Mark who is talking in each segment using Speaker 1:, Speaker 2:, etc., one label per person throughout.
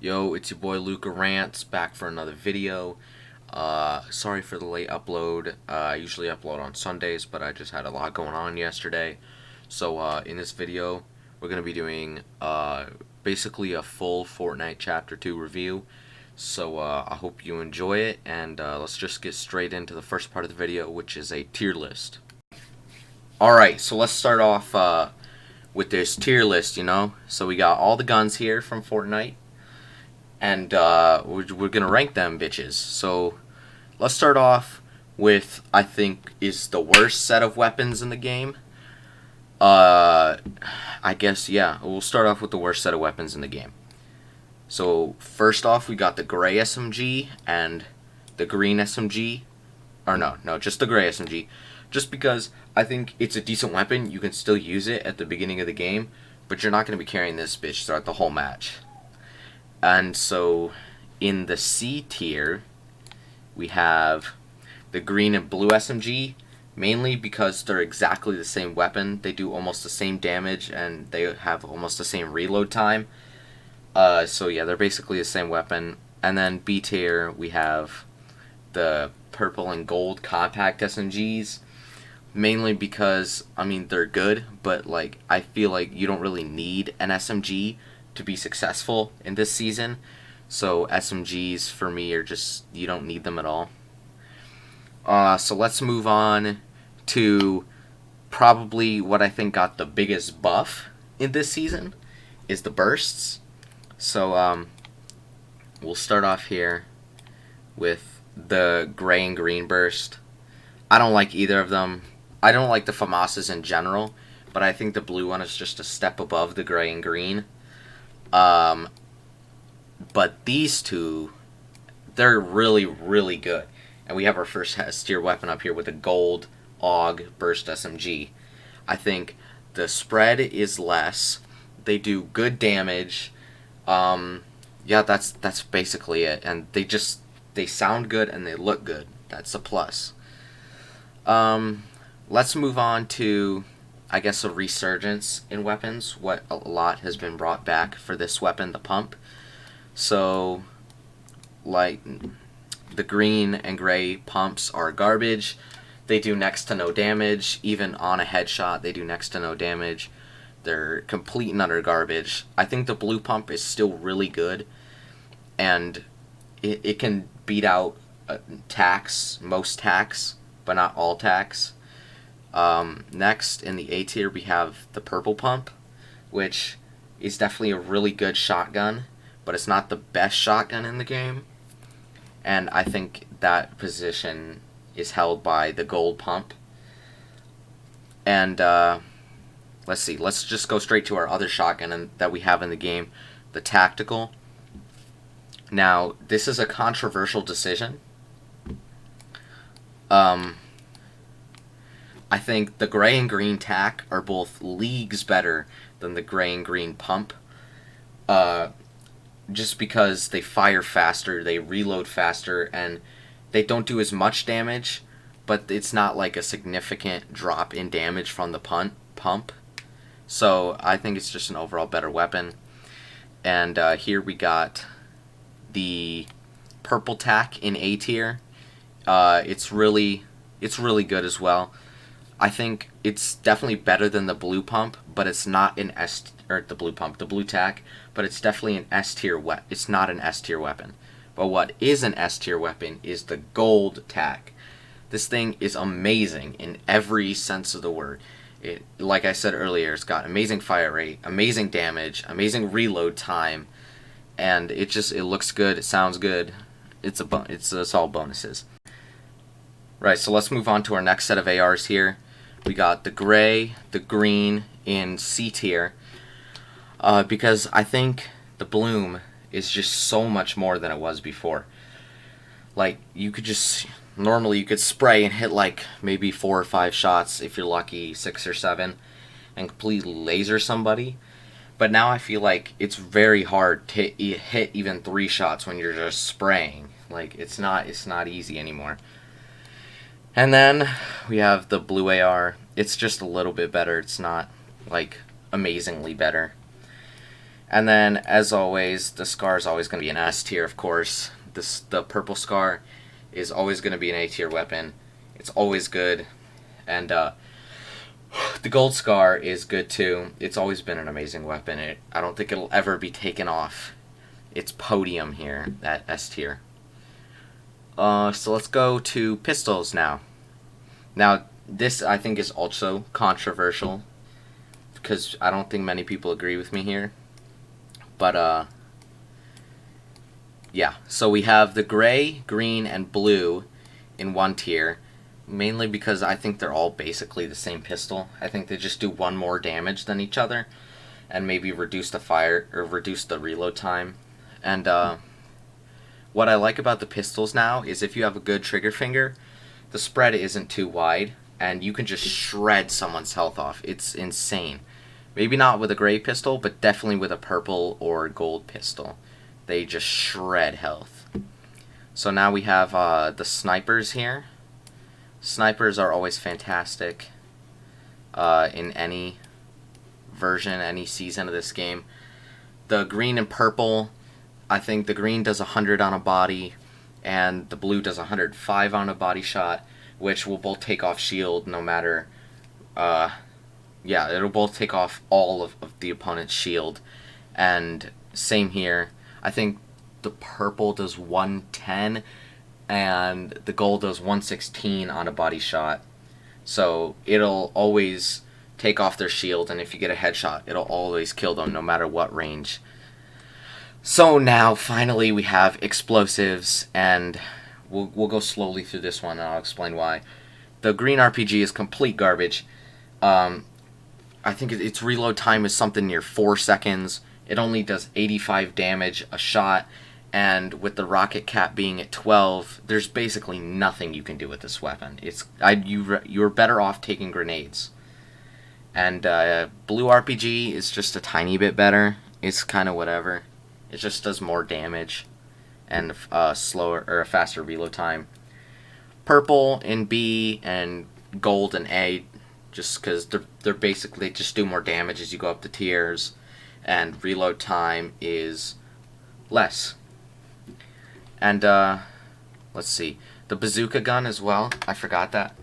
Speaker 1: Yo, it's your boy Luca Rant back for another video. Sorry for the late upload. I usually upload on Sundays, but I just had a lot going on yesterday. So in this video, we're going to be doing basically a full Fortnite Chapter 2 review. So I hope you enjoy it, and let's just get straight into the first part of the video, which is a tier list. Alright, so let's start off with this tier list, So we got all the guns here from Fortnite. And we're going to rank them bitches. So let's start off with, I think, is the worst set of weapons in the game. I guess, yeah, we'll start off with the worst set of weapons in the game. So first off, we got the gray SMG and the green SMG. Or no, just the gray SMG. Just because I think it's a decent weapon. You can still use it at the beginning of the game, but you're not going to be carrying this bitch throughout the whole match. And so in the C tier, we have the green and blue SMG, mainly because they're exactly the same weapon. They do almost the same damage, and they have almost the same reload time. So yeah, they're basically the same weapon. And then B tier, we have the purple and gold compact SMGs, mainly because, I mean, they're good, but like I feel like you don't really need an SMG to be successful in this season. So SMGs for me are just, you don't need them at all. So let's move on to probably what I think got the biggest buff in this season is the bursts. So we'll start off here with the gray and green burst. I don't like either of them. I don't like the FAMASas in general, but I think the blue one is just a step above the gray and green. But these two, they're really, really good. And we have our first S tier weapon up here with a gold AUG burst SMG. I think the spread is less. They do good damage. Yeah, that's basically it. And they sound good and they look good. That's a plus. Let's move on to, I guess, a resurgence in weapons. What a lot has been brought back for this weapon, the pump. So, like, the green and gray pumps are garbage. They do next to no damage. Even on a headshot, they do next to no damage. They're complete and utter garbage. I think the blue pump is still really good, and it can beat out most tacks, but not all tacks. Next, in the A tier, we have the purple pump, which is definitely a really good shotgun, but it's not the best shotgun in the game. And I think that position is held by the gold pump. And let's see, let's just go straight to our other shotgun that we have in the game, the tactical. Now, this is a controversial decision. I think the gray and green tac are both leagues better than the gray and green pump. Just because they fire faster, they reload faster, and they don't do as much damage, but it's not like a significant drop in damage from the pump. So I think it's just an overall better weapon. And here we got the purple tac in A tier. It's really good as well. I think it's definitely better than the blue pump, but it's not an the blue tac, but it's definitely an S tier weapon. It's not an S tier weapon. But what is an S tier weapon is the gold tac. This thing is amazing in every sense of the word. Like I said earlier, it's got amazing fire rate, amazing damage, amazing reload time, and it looks good, it sounds good. It's all bonuses. Right, so let's move on to our next set of ARs here. We got the gray, the green in C tier, because I think the bloom is just so much more than it was before. Like, normally you could spray and hit like maybe 4 or 5 shots, if you're lucky, 6 or 7, and completely laser somebody. But now I feel like it's very hard to hit even 3 shots when you're just spraying. Like, it's not easy anymore. And then we have the blue AR. It's just a little bit better. It's not, like, amazingly better. And then, as always, the Scar is always going to be an S tier, of course. The purple Scar is always going to be an A tier weapon. It's always good. And the gold Scar is good too. It's always been an amazing weapon. I don't think it'll ever be taken off its podium here at S tier. So let's go to pistols now. Now, this I think is also controversial because I don't think many people agree with me here. But, yeah. So we have the gray, green, and blue in one tier. Mainly because I think they're all basically the same pistol. I think they just do one more damage than each other. And maybe reduce the fire, or reduce the reload time. And, what I like about the pistols now is if you have a good trigger finger, the spread isn't too wide. And you can just shred someone's health off. It's insane. Maybe not with a gray pistol, but definitely with a purple or gold pistol. They just shred health. So now we have the snipers here. Snipers are always fantastic in any version, any season of this game. The green and purple, I think the green does 100 on a body, and the blue does 105 on a body shot, which will both take off shield no matter... yeah, it'll both take off all of the opponent's shield. And same here. I think the purple does 110 and the gold does 116 on a body shot. So it'll always take off their shield, and if you get a headshot, it'll always kill them no matter what range. So now, finally, we have explosives, and we'll go slowly through this one, and I'll explain why. The green RPG is complete garbage. I think its reload time is something near 4 seconds. It only does 85 damage a shot, and with the rocket cap being at 12, there's basically nothing you can do with this weapon. You're better off taking grenades. And blue RPG is just a tiny bit better. It's kind of whatever. It just does more damage and slower or a faster reload time. Purple in B and gold in A, just because they're basically just do more damage as you go up the tiers, and reload time is less. And let's see, the bazooka gun as well. I forgot that.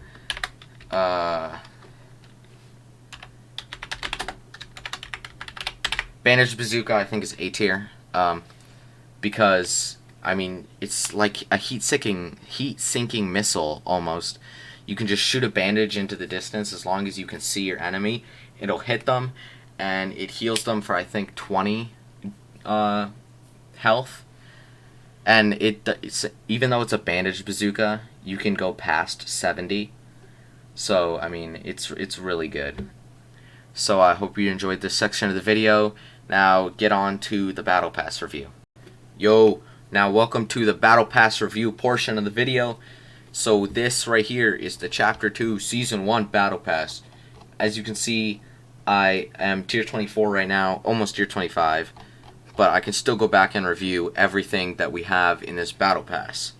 Speaker 1: Bandage bazooka I think is A tier, because I mean it's like a heat-sinking missile almost. You can just shoot a bandage into the distance as long as you can see your enemy. It'll hit them, and it heals them for, I think, 20 health. And even though it's a bandage bazooka, you can go past 70. So, I mean, it's really good. So I hope you enjoyed this section of the video. Now, get on to the Battle Pass review. Yo, now welcome to the Battle Pass review portion of the video. So this right here is the Chapter 2 Season 1 Battle Pass. As you can see, I am Tier 24 right now, almost Tier 25. But I can still go back and review everything that we have in this Battle Pass.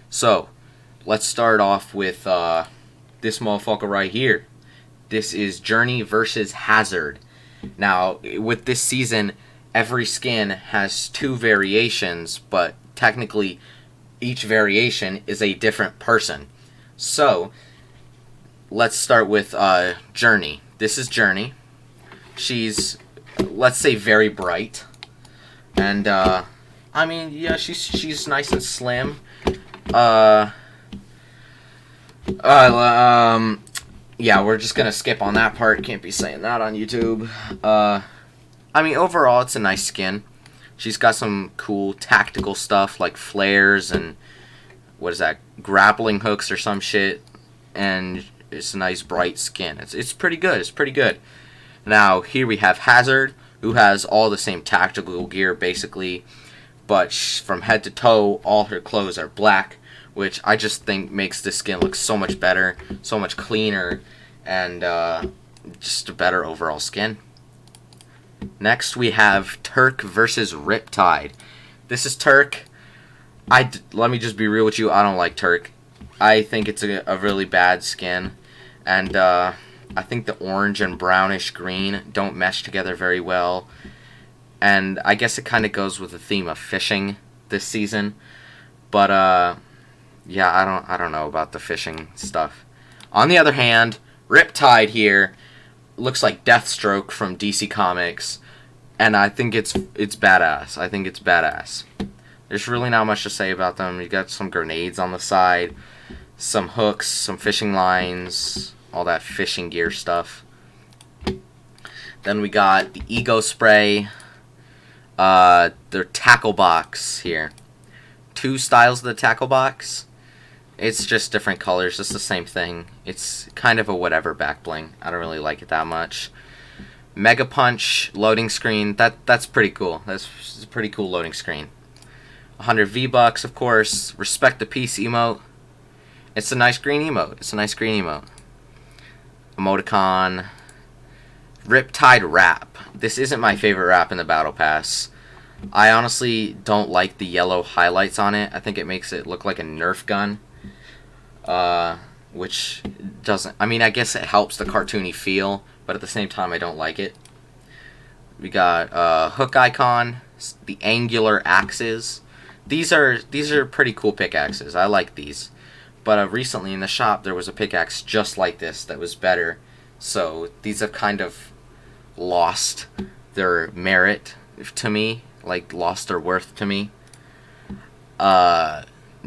Speaker 1: So, let's start off with this motherfucker right here. This is Journey versus Hazard. Now, with this season, every skin has 2 variations, but technically each variation is a different person. So, let's start with Journey. This is Journey. She's, let's say, very bright. And, I mean, yeah, she's nice and slim. Yeah, we're just gonna skip on that part. Can't be saying that on YouTube. I mean, overall, it's a nice skin. She's got some cool tactical stuff like flares and what is that, grappling hooks or some shit. And it's a nice bright skin. It's pretty good. It's pretty good. Now here we have Hazard, who has all the same tactical gear basically, but from head to toe, all her clothes are black, which I just think makes this skin look so much better, so much cleaner, and just a better overall skin. Next, we have Turk versus Riptide. This is Turk. Let me just be real with you. I don't like Turk. I think it's a really bad skin. And I think the orange and brownish green don't mesh together very well. and I guess it kind of goes with the theme of fishing this season. But yeah, I don't know about the fishing stuff. On the other hand, Riptide here looks like Deathstroke from DC Comics, and I think it's badass. I think it's badass. There's really not much to say about them. You got some grenades on the side, some hooks, some fishing lines, all that fishing gear stuff. Then we got the Ego Spray, their tackle box here. Two styles of the tackle box. It's just different colors, just the same thing. It's kind of a whatever back bling. I don't really like it that much. Mega Punch loading screen. That's pretty cool. That's a pretty cool loading screen. 100 V-Bucks, of course. Respect the Peace emote. It's a nice green emote. Emoticon. Riptide wrap. This isn't my favorite wrap in the Battle Pass. I honestly don't like the yellow highlights on it. I think it makes it look like a Nerf gun. Which doesn't... I mean, I guess it helps the cartoony feel, but at the same time, I don't like it. We got hook icon, the angular axes. These are pretty cool pickaxes. I like these. But recently in the shop, there was a pickaxe just like this that was better. So these have kind of lost their merit to me. Like, lost their worth to me.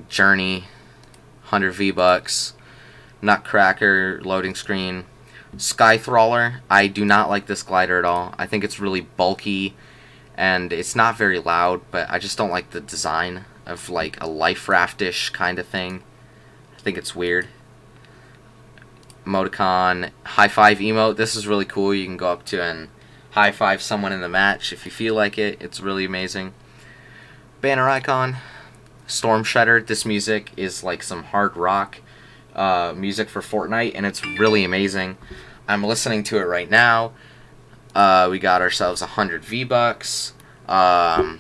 Speaker 1: Journey, 100 V-Bucks. Nutcracker, loading screen. Skythrawler, I do not like this glider at all. I think it's really bulky, and it's not very loud, but I just don't like the design of, like, a life raftish kind of thing. I think it's weird. Emoticon, high five emote. This is really cool. You can go up to and high five someone in the match if you feel like it. It's really amazing. Banner icon, Storm Shredder. This music is like some hard rock music for Fortnite, and it's really amazing. I'm listening to it right now. We got ourselves 100 V-Bucks. And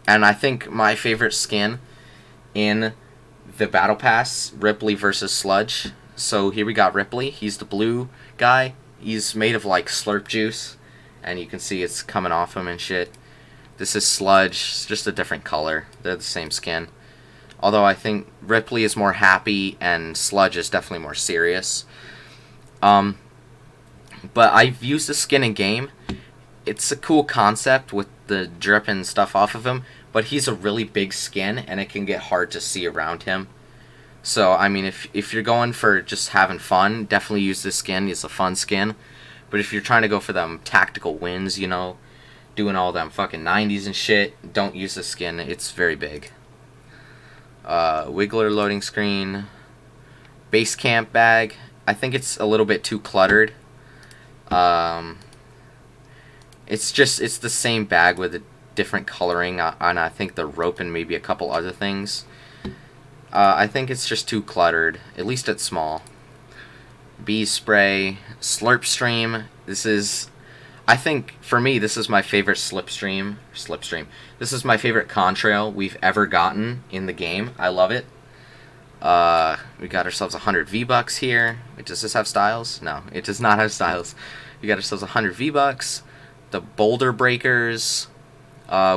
Speaker 1: I think my favorite skin in the Battle Pass, Ripley versus Sludge. So here we got Ripley. He's the blue guy. He's made of like slurp juice, and you can see it's coming off him and shit. This is Sludge. It's just a different color. They're the same skin. Although I think Ripley is more happy and Sludge is definitely more serious. But I've used the skin in game. It's a cool concept with the drip and stuff off of him, but he's a really big skin and it can get hard to see around him. So, I mean, if you're going for just having fun, definitely use this skin. It's a fun skin. But if you're trying to go for them tactical wins, you know, doing all them fucking 90s and shit, don't use the skin. It's very big. Wiggler loading screen. Base camp bag. I think it's a little bit too cluttered. It's the same bag with a different coloring, and I think the rope and maybe a couple other things. I think it's just too cluttered. At least it's small. Bee spray. Slurpstream. This is... I think, for me, this is my favorite slipstream. This is my favorite contrail we've ever gotten in the game. I love it. We got ourselves 100 V-Bucks here. Wait, does this have styles? No, it does not have styles. We got ourselves 100 V-Bucks. The Boulder Breakers,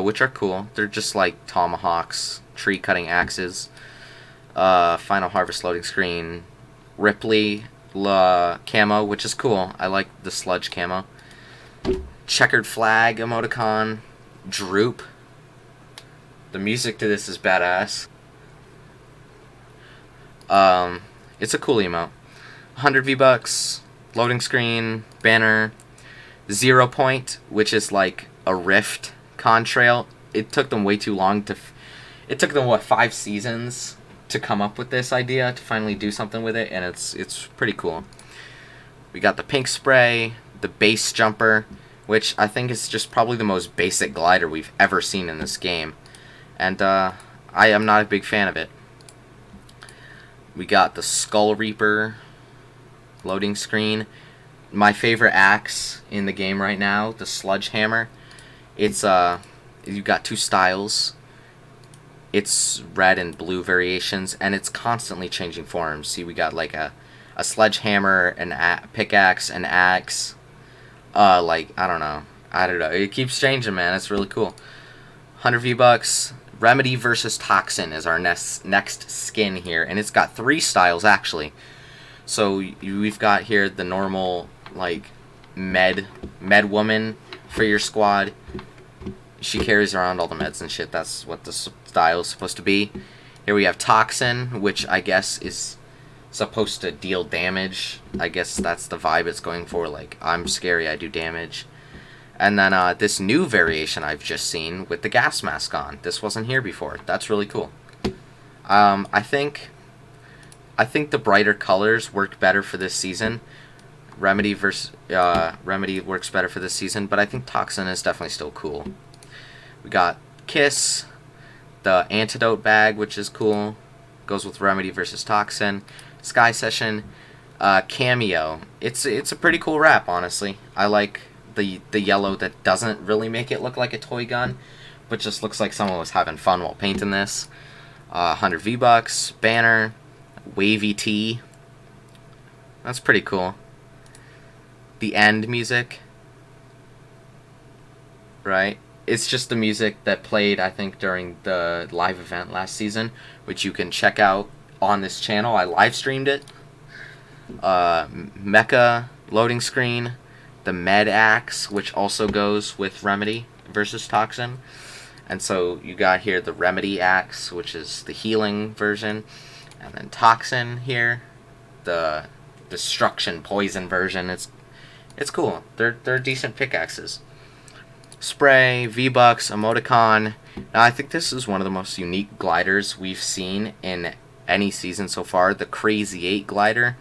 Speaker 1: which are cool. They're just like tomahawks, tree-cutting axes. Final Harvest loading screen. Ripley camo, which is cool. I like the Sludge camo. Checkered flag emoticon. Droop. The music to this is badass. It's a cool emote. 100 V-Bucks. Loading screen. Banner. 0 Point, which is like a rift contrail. It took them way too long to... It took them, what, 5 seasons to come up with this idea, to finally do something with it, and it's pretty cool. We got the pink spray, the base jumper, which I think is just probably the most basic glider we've ever seen in this game. And I am not a big fan of it. We got the Skull Reaper loading screen. My favorite axe in the game right now, the Sludge Hammer. It's you've got 2 styles. It's red and blue variations, and it's constantly changing forms. See, we got like a sledgehammer, an pickaxe, an axe. Like, I don't know. I don't know. It keeps changing, man. It's really cool. 100 V-Bucks. Remedy versus Toxin is our next skin here. And it's got 3 styles, actually. So we've got here the normal, like, med woman for your squad. She carries around all the meds and shit. That's what the style is supposed to be. Here we have Toxin, which I guess is supposed to deal damage. I guess that's the vibe it's going for. Like, I'm scary, I do damage. And then this new variation I've just seen with the gas mask on. This wasn't here before. That's really cool. I think the brighter colors work better for this season. Remedy works better for this season, but I think Toxin is definitely still cool. We got Kiss, the antidote bag, which is cool. Goes with Remedy versus Toxin. Sky Session, Cameo. It's a pretty cool wrap, honestly. I like the yellow that doesn't really make it look like a toy gun, but just looks like someone was having fun while painting this. 100 V-Bucks, banner, wavy tee. That's pretty cool. The end music, right? It's just the music that played, I think, during the live event last season, which you can check out on this channel. I live streamed it. Mecha loading screen, the med axe, which also goes with Remedy versus Toxin. And so you got here the Remedy axe, which is the healing version, and then Toxin here, the destruction poison version. It's cool. They're decent pickaxes. Spray, V-Bucks, emoticon. Now I think this is one of the most unique gliders we've seen in any season so far. The Crazy 8 glider.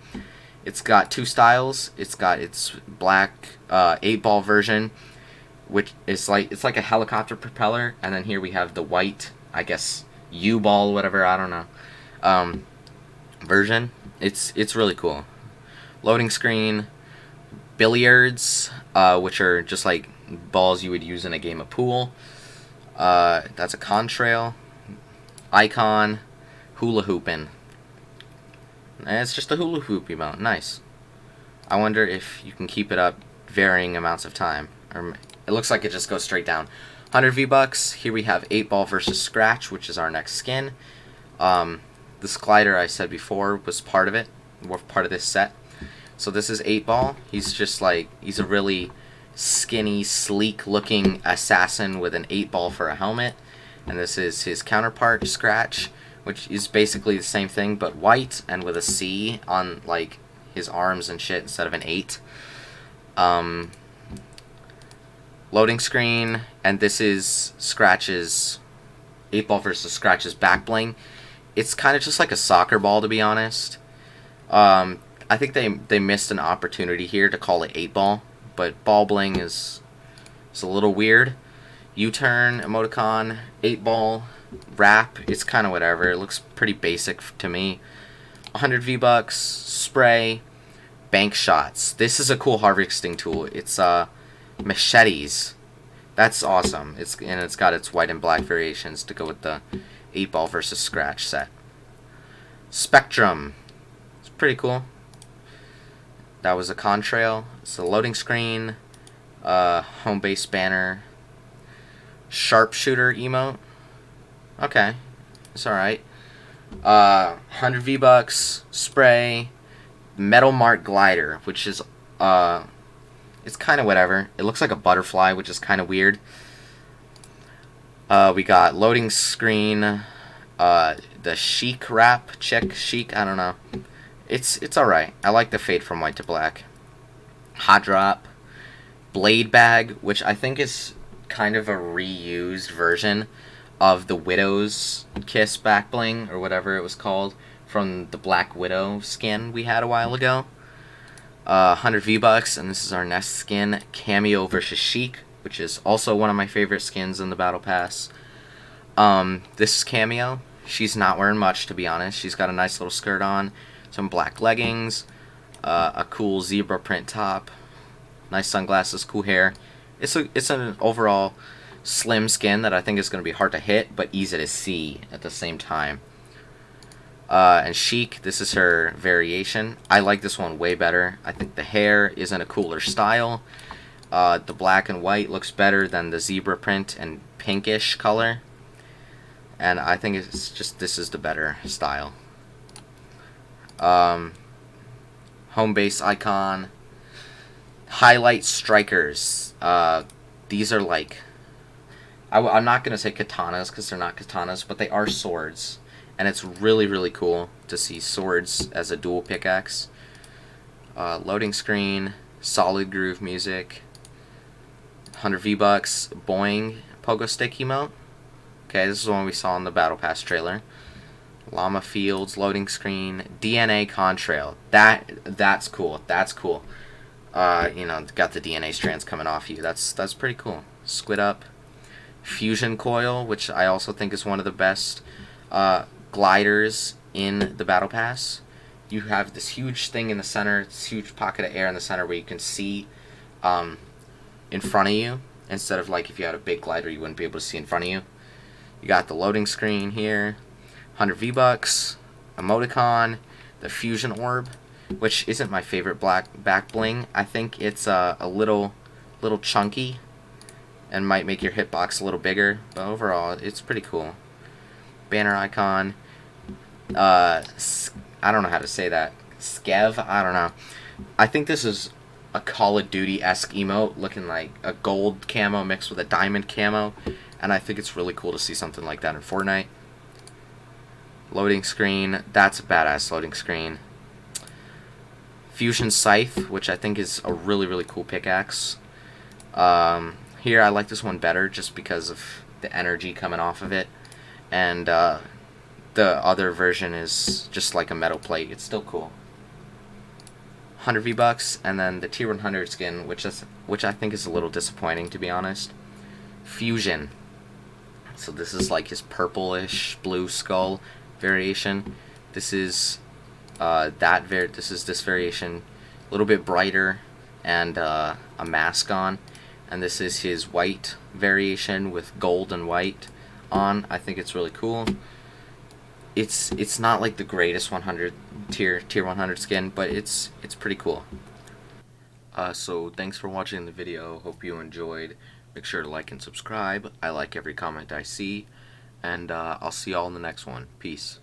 Speaker 1: It's got 2 styles. It's got its black 8-ball version, which is it's like a helicopter propeller, and then here we have the white, I guess, U-ball, whatever, I don't know, version. It's really cool. Loading screen, billiards, which are just like balls you would use in a game of pool. That's a contrail. Icon, hula hooping. And it's just a hula hoop emote. Nice. I wonder if you can keep it up varying amounts of time. Or it looks like it just goes straight down. 100 V-Bucks. Here we have 8-ball versus Scratch, which is our next skin. This glider I said before was part of it. Part of this set. So this is 8-ball. He's just like, he's a really skinny, sleek-looking assassin with an 8-ball for a helmet. And this is his counterpart, Scratch, which is basically the same thing, but white and with a C on, like, his arms and shit instead of an 8. Loading screen, and this is Scratch's 8-ball versus Scratch's back bling. It's kind of just like a soccer ball, to be honest. I think they missed an opportunity here to call it 8-ball, but ball bling is a little weird. U-turn, emoticon, 8-ball, wrap, it's kind of whatever. It looks pretty basic to me. 100 V-Bucks, spray, bank shots. This is a cool harvesting tool. It's machetes. That's awesome. It's got its white and black variations to go with the 8-ball versus Scratch set. Spectrum. It's pretty cool. That was a contrail. It's a loading screen. Home base banner. Sharpshooter emote. Okay. It's alright. 100 V-Bucks. Spray. Metal Mark glider, which is it's kind of whatever. It looks like a butterfly, which is kind of weird. We got loading screen. The chic wrap. Chic, I don't know. It's alright. I like the fade from white to black. Hot drop. Blade bag, which I think is kind of a reused version of the Widow's Kiss back bling, or whatever it was called, from the Black Widow skin we had a while ago. 100 V-Bucks, and this is our next skin, Cameo versus Chic, which is also one of my favorite skins in the Battle Pass. This is Cameo. She's not wearing much, to be honest. She's got a nice little skirt on, some black leggings, a cool zebra print top, nice sunglasses, cool hair. It's an overall slim skin that I think is going to be hard to hit, but easy to see at the same time. And Chic, this is her variation. I like this one way better. I think the hair is in a cooler style. The black and white looks better than the zebra print and pinkish color. And I think it's just, this is the better style. Home base icon. Highlight strikers. These are like, I'm not going to say katanas because they're not katanas, but they are swords. And it's really, really cool to see swords as a dual pickaxe. Loading screen, solid groove music, 100 V-Bucks, boing, pogo stick emote. Okay, this is one we saw in the Battle Pass trailer. Llama Fields, loading screen, DNA contrail. That's cool. That's cool. You know, got the DNA strands coming off you. That's pretty cool. Squid up. Fusion coil, which I also think is one of the best gliders in the Battle Pass. You have this huge thing in the center, this huge pocket of air in the center where you can see in front of you, instead of like if you had a big glider you wouldn't be able to see in front of you. You got the loading screen here, 100 V-Bucks, emoticon, the fusion orb, which isn't my favorite black back bling. I think it's a little chunky and might make your hitbox a little bigger, but overall it's pretty cool. Banner icon, I don't know how to say that, Skev, I don't know. I think this is a Call of Duty-esque emote, looking like a gold camo mixed with a diamond camo, and I think it's really cool to see something like that in Fortnite. Loading screen, that's a badass loading screen. Fusion Scythe, which I think is a really, really cool pickaxe. Here, I like this one better just because of the energy coming off of it, and the other version is just like a metal plate. It's still cool. 100 V-Bucks, and then the tier 100 skin, which I think is a little disappointing, to be honest. Fusion. So this is like his purplish blue skull variation. This is this variation, a little bit brighter, and a mask on. And this is his white variation with gold and white on. I think it's really cool. It's not like the greatest 100 tier 100 skin, but it's pretty cool. So thanks for watching the video. Hope you enjoyed. Make sure to like and subscribe. I like every comment I see, and I'll see y'all in the next one. Peace.